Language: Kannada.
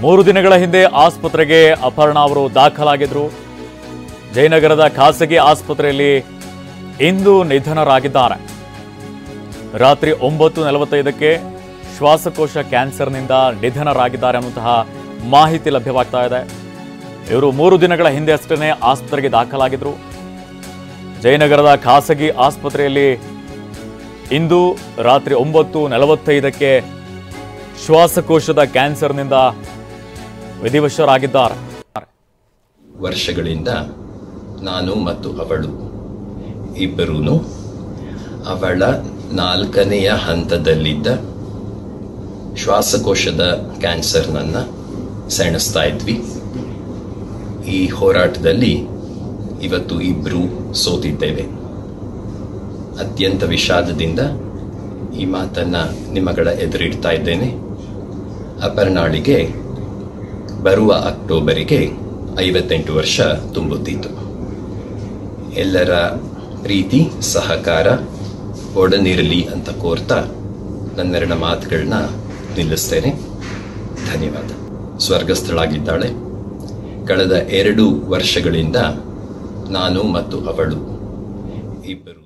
3 ದಿನಗಳ ಹಿಂದೆ ಆಸ್ಪತ್ರೆಗೆ ಅಪರ್ಣಾ ಅವರು ದಾಖಲಾಗಿದ್ರು. ಜಯನಗರದ ಖಾಸಗಿ ಆಸ್ಪತ್ರೆಯಲ್ಲಿ ಇಂದು ನಿಧನರಾಗಿದ್ದಾರೆ. ರಾತ್ರಿ 9:45ಕ್ಕೆ ಶ್ವಾಸಕೋಶ ಕ್ಯಾನ್ಸರ್ನಿಂದ ನಿಧನರಾಗಿದ್ದಾರೆ ಅನ್ನುವಂತಹ ಮಾಹಿತಿ ಲಭ್ಯವಾಗ್ತಾ ಇದೆ. ಇವರು 3 ದಿನಗಳ ಹಿಂದೆ ಅಷ್ಟೇ ಆಸ್ಪತ್ರೆಗೆ ದಾಖಲಾಗಿದ್ರು. ಜಯನಗರದ ಖಾಸಗಿ ಆಸ್ಪತ್ರೆಯಲ್ಲಿ ಇಂದು ರಾತ್ರಿ 9:45ಕ್ಕೆ ಶ್ವಾಸಕೋಶದ ಕ್ಯಾನ್ಸರ್ನಿಂದ ವಿಧಿವಶರಾಗಿದ್ದಾರೆ. ವರ್ಷಗಳಿಂದ ನಾನು ಮತ್ತು ಅವಳು ಇಬ್ಬರೂ ಅವಳ 4ನೆಯ ಹಂತದಲ್ಲಿದ್ದ ಶ್ವಾಸಕೋಶದ ಕ್ಯಾನ್ಸರ್ನನ್ನು ಸೆಣಸ್ತಾ ಇದ್ವಿ. ಈ ಹೋರಾಟದಲ್ಲಿ ಇವತ್ತು ಇಬ್ಬರು ಸೋತಿದ್ದೇವೆ. ಅತ್ಯಂತ ವಿಷಾದದಿಂದ ಈ ಮಾತನ್ನು ನಿಮ್ಮಗಳ ಎದುರಿಡ್ತಾ ಇದ್ದೇನೆ. ಅಪರ್ಣಾಳಿಗೆ ಬರುವ ಅಕ್ಟೋಬರಿಗೆ 58 ವರ್ಷ ತುಂಬುತ್ತಿತ್ತು. ಎಲ್ಲರ ಪ್ರೀತಿ ಸಹಕಾರ ಒಡನಿರಲಿ ಅಂತ ಕೋರ್ತಾ ನನ್ನೆರಡು ಮಾತುಗಳನ್ನ ನಿಲ್ಲಿಸ್ತೇನೆ. ಧನ್ಯವಾದ. ಸ್ವರ್ಗಸ್ಥಳಾಗಿದ್ದಾಳೆ. ಕಳೆದ 2 ವರ್ಷಗಳಿಂದ ನಾನು ಮತ್ತು ಅವಳು ಇಬ್ಬರು